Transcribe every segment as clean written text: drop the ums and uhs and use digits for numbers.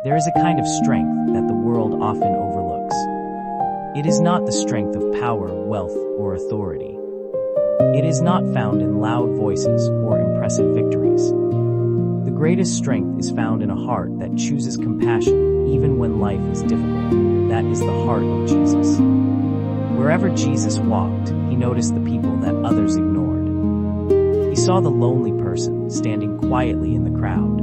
There is a kind of strength that the world often overlooks. It is not the strength of power, wealth, or authority. It is not found in loud voices or impressive victories. The greatest strength is found in a heart that chooses compassion even when life is difficult. That is the heart of Jesus. Wherever Jesus walked, he noticed the people that others ignored. He saw the lonely person standing quietly in the crowd.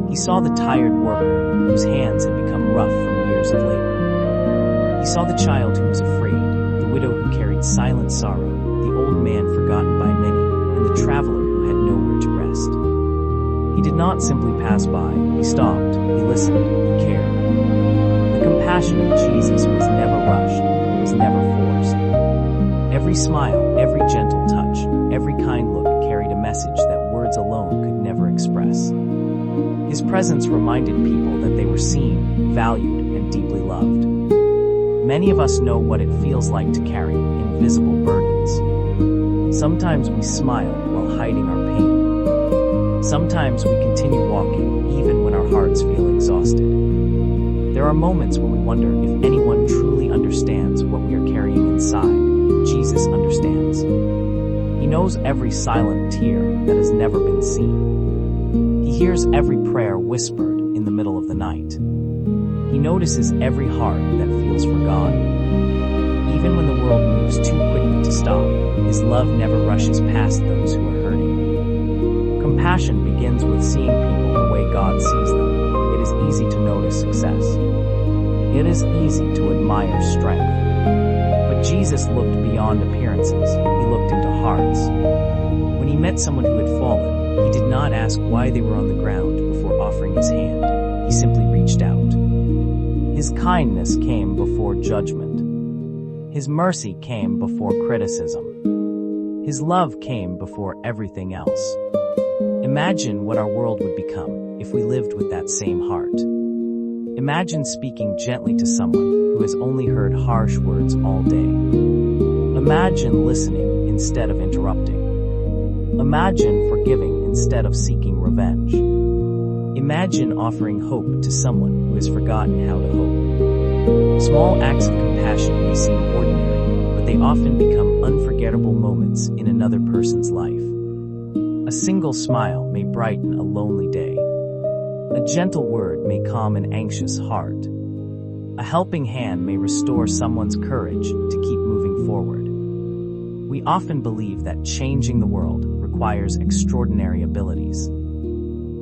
He saw the tired worker whose hands had become rough from years of labor. He saw the child who was afraid, the widow who carried silent sorrow, the old man forgotten by many, and the traveler who had nowhere to rest. He did not simply pass by, he stopped, he listened, he cared. The compassion of Jesus was never rushed, it was never forced. Every smile, every gentle touch, every kind look carried a message that words alone could never express. His presence reminded people that they were seen, valued, and deeply loved. Many of us know what it feels like to carry invisible burdens. Sometimes we smile while hiding our pain. Sometimes we continue walking even when our hearts feel exhausted. There are moments when we wonder if anyone truly understands what we are carrying inside. Jesus understands. He knows every silent tear that has never been seen. He hears every prayer whispered in the middle of the night. He notices every heart that feels forgotten. Even when the world moves too quickly to stop, his love never rushes past those who are hurting. Compassion begins with seeing people the way God sees them. It is easy to notice success. It is easy to admire strength. But Jesus looked beyond appearances. He looked into hearts. When he met someone who had fallen, he did not ask why they were on the ground before offering his hand. He simply reached out. His kindness came before judgment. His mercy came before criticism. His love came before everything else. Imagine what our world would become if we lived with that same heart. Imagine speaking gently to someone who has only heard harsh words all day. Imagine listening instead of interrupting. Imagine forgiving instead of seeking revenge. Imagine offering hope to someone who has forgotten how to hope. Small acts of compassion may seem ordinary, but they often become unforgettable moments in another person's life. A single smile may brighten a lonely day. A gentle word may calm an anxious heart. A helping hand may restore someone's courage to keep moving forward. We often believe that changing the world requires extraordinary abilities.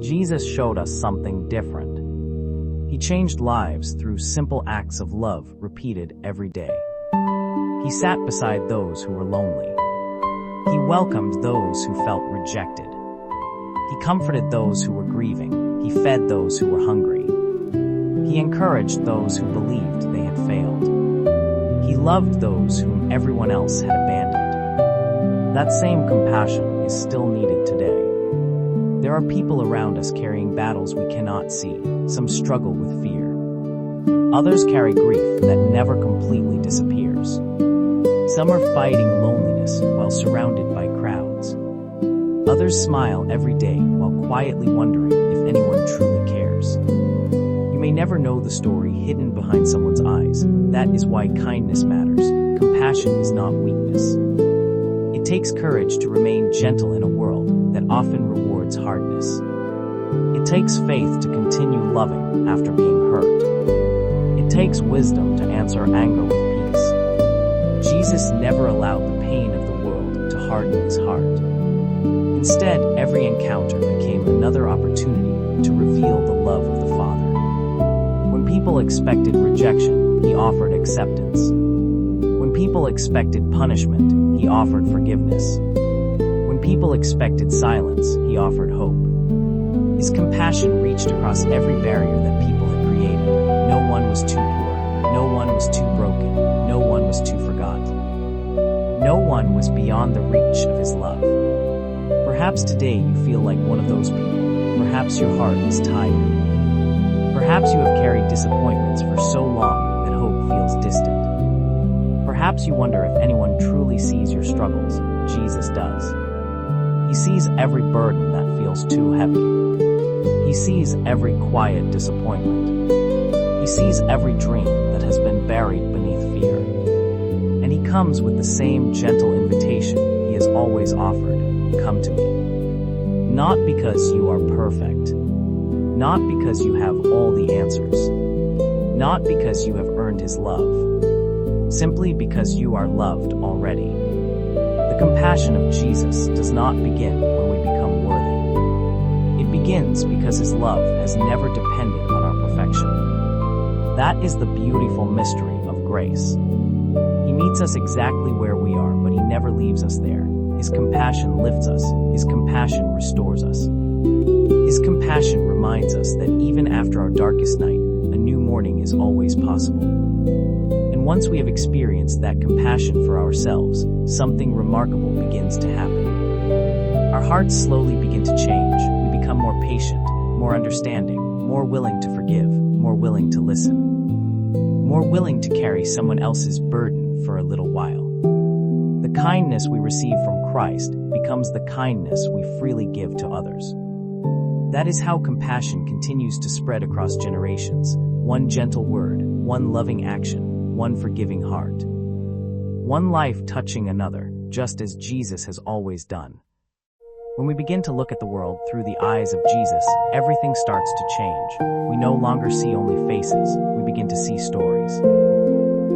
Jesus showed us something different. He changed lives through simple acts of love repeated every day. He sat beside those who were lonely. He welcomed those who felt rejected. He comforted those who were grieving. He fed those who were hungry. He encouraged those who believed they had failed. He loved those whom everyone else had abandoned. That same compassion is still needed today. There are people around us carrying battles we cannot see. Some struggle with fear. Others carry grief that never completely disappears. Some are fighting loneliness while surrounded by crowds. Others smile every day while quietly wondering if anyone truly cares. You may never know the story hidden behind someone's eyes. That is why kindness matters. Compassion is not weakness. It takes courage to remain gentle in a world that often rewards hardness. It takes faith to continue loving after being hurt. It takes wisdom to answer anger with peace. Jesus never allowed the pain of the world to harden his heart. Instead, every encounter became another opportunity to reveal the love of the Father. When people expected rejection, he offered acceptance. When people expected punishment, he offered forgiveness. When people expected silence, he offered hope. His compassion reached across every barrier that people had created. No one was too poor. No one was too broken. No one was too forgotten. No one was beyond the reach of his love. Perhaps today you feel like one of those people. Perhaps your heart is tired. Perhaps you have carried disappointments for so long that hope feels distant. Perhaps you wonder if anyone truly sees your struggles. Jesus does. He sees every burden that feels too heavy. He sees every quiet disappointment. He sees every dream that has been buried beneath fear. And he comes with the same gentle invitation he has always offered: come to me. Not because you are perfect. Not because you have all the answers. Not because you have earned his love. Simply because you are loved already. The compassion of Jesus does not begin when we become worthy. It begins because his love has never depended on our perfection. That is the beautiful mystery of grace. He meets us exactly where we are, but he never leaves us there. His compassion lifts us. His compassion restores us. His compassion reminds us that even after our darkest night, a new morning is always possible. And once we have experienced that compassion for ourselves, something remarkable begins to happen. Our hearts slowly begin to change. We become more patient, more understanding, more willing to forgive, more willing to listen, more willing to carry someone else's burden for a little while. The kindness we receive from Christ becomes the kindness we freely give to others. That is how compassion continues to spread across generations. One gentle word, one loving action, one forgiving heart. One life touching another, just as Jesus has always done. When we begin to look at the world through the eyes of Jesus, everything starts to change. We no longer see only faces, we begin to see stories.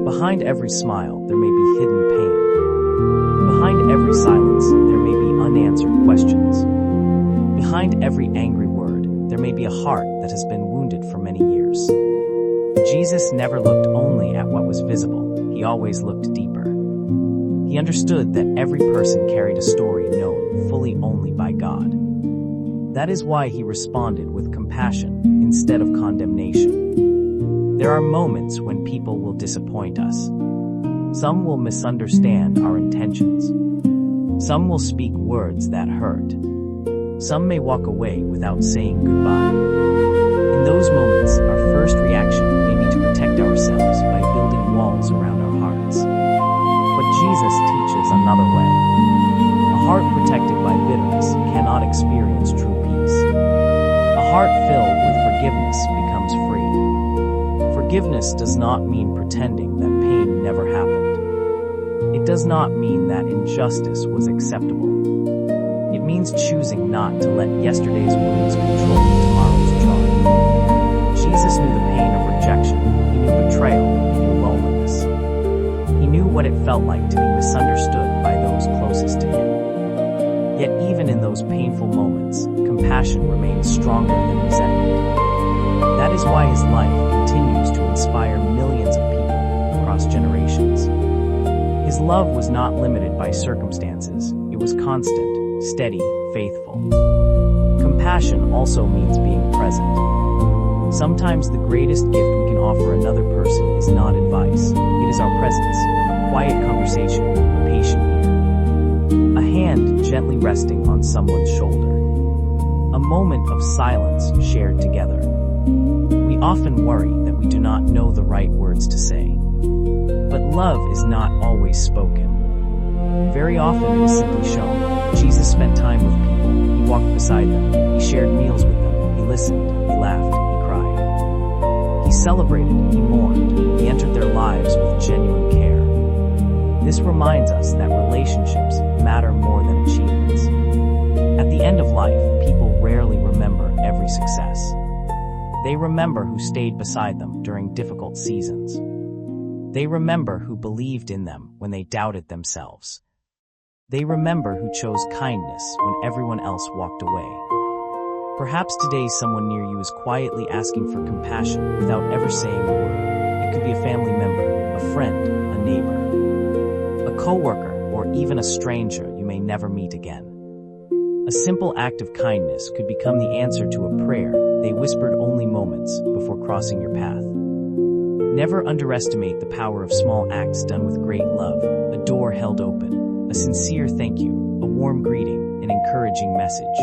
Behind every smile, there may be hidden pain. Behind every silence, there may be unanswered questions. Behind every angry word, there may be a heart that has been wounded for many years. Jesus never looked only at what was visible, he always looked deeper. He understood that every person carried a story known fully only by God. That is why he responded with compassion instead of condemnation. There are moments when people will disappoint us. Some will misunderstand our intentions. Some will speak words that hurt. Some may walk away without saying goodbye. In those moments, our first reaction may be to protect ourselves by building walls around our hearts. But Jesus teaches another way. A heart protected by bitterness cannot experience true peace. A heart filled with forgiveness becomes free. Forgiveness does not mean pretending that pain never happened. It does not mean that injustice was acceptable. It means choosing not to let yesterday's wounds control tomorrow's joy. Jesus knew the pain of rejection. He knew betrayal. He knew loneliness. He knew what it felt like to be misunderstood by those closest to him. Yet even in those painful moments, compassion remains stronger than resentment. That is why his life continues to inspire millions of people across generations. His love was not limited by circumstances. It was constant, steady, faithful. Compassion also means being present. Sometimes the greatest gift we can offer another person is not advice. It is our presence, a quiet conversation, a patient ear, a hand gently resting on someone's shoulder, a moment of silence shared together. We often worry that we do not know the right words to say. But love is not always spoken. Very often it is simply shown. Jesus spent time with people. He walked beside them. He shared meals with them. He listened. He laughed. He cried. He celebrated. He mourned. He entered their lives with genuine care. This reminds us that relationships matter more than achievements. At the end of life, people rarely remember every success. They remember who stayed beside them during difficult seasons. They remember who believed in them when they doubted themselves. They remember who chose kindness when everyone else walked away. Perhaps today someone near you is quietly asking for compassion without ever saying a word. It could be a family member, a friend, a neighbor, a coworker, or even a stranger you may never meet again. A simple act of kindness could become the answer to a prayer they whispered only moments before crossing your path. Never underestimate the power of small acts done with great love, a door held open, a sincere thank you, a warm greeting, an encouraging message,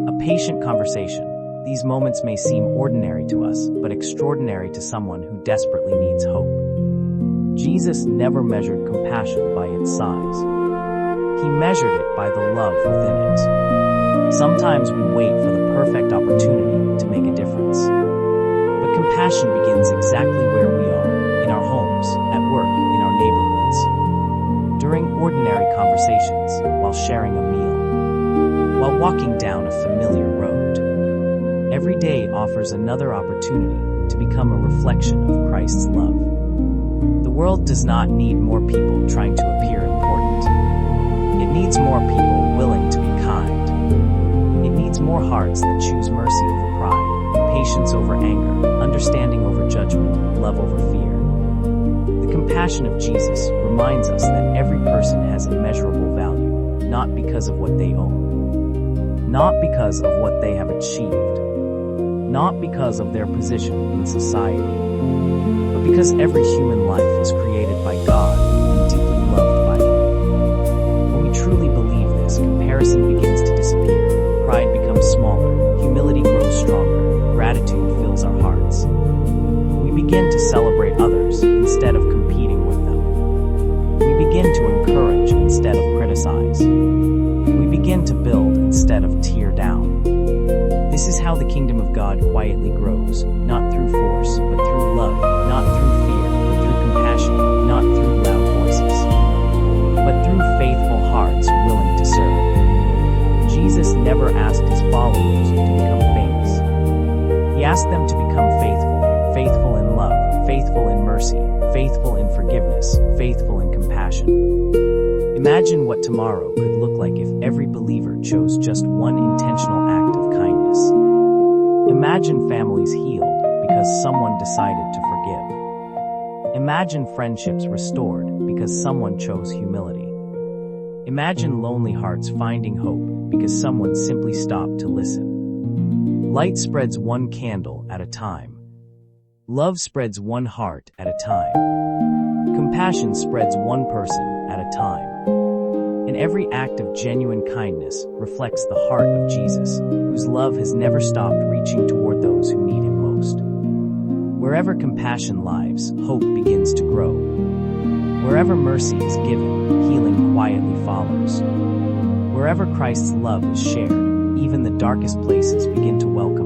a patient conversation. These moments may seem ordinary to us, but extraordinary to someone who desperately needs hope. Jesus never measured compassion by its size. He measured it by the love within it. Sometimes we wait for the perfect opportunity to make a difference. But compassion begins exactly where we are, in our homes, at work, in our neighborhoods, during ordinary conversations, while sharing a meal, while walking down a familiar road. Every day offers another opportunity to become a reflection of Christ's love. The world does not need more people trying to appear important. It needs more people willing to be kind. It needs more hearts that choose mercy over pride, patience over anger, understanding over judgment, love over fear. The compassion of Jesus reminds us that every person has immeasurable value, not because of what they own, not because of what they have achieved, not because of their position in society, but because every human life is created by God and deeply loved by Him. When we truly believe this, comparison begins to disappear, pride becomes smaller, humility grows stronger, gratitude fills our hearts. We begin to celebrate others instead of competing with them. We begin to encourage instead of criticize. We begin to build instead of tear down. This is how the kingdom of God quietly grows, not through force, but through love, not through fear, but through compassion, not through loud voices, but through faithful hearts willing to serve. Jesus never asked His followers to become famous. He asked them to become faithful, faithful in love, faithful in mercy, faithful in forgiveness, faithful in compassion. Imagine what tomorrow could look like if every believer chose just one intentional act of kindness. Imagine families healed because someone decided to forgive. Imagine friendships restored because someone chose humility. Imagine lonely hearts finding hope because someone simply stopped to listen. Light spreads one candle at a time. Love spreads one heart at a time. Compassion spreads one person at a time. And every act of genuine kindness reflects the heart of Jesus, whose love has never stopped reaching toward those who need Him most. Wherever compassion lives, hope begins to grow. Wherever mercy is given, healing quietly follows. Wherever Christ's love is shared, even the darkest places begin to welcome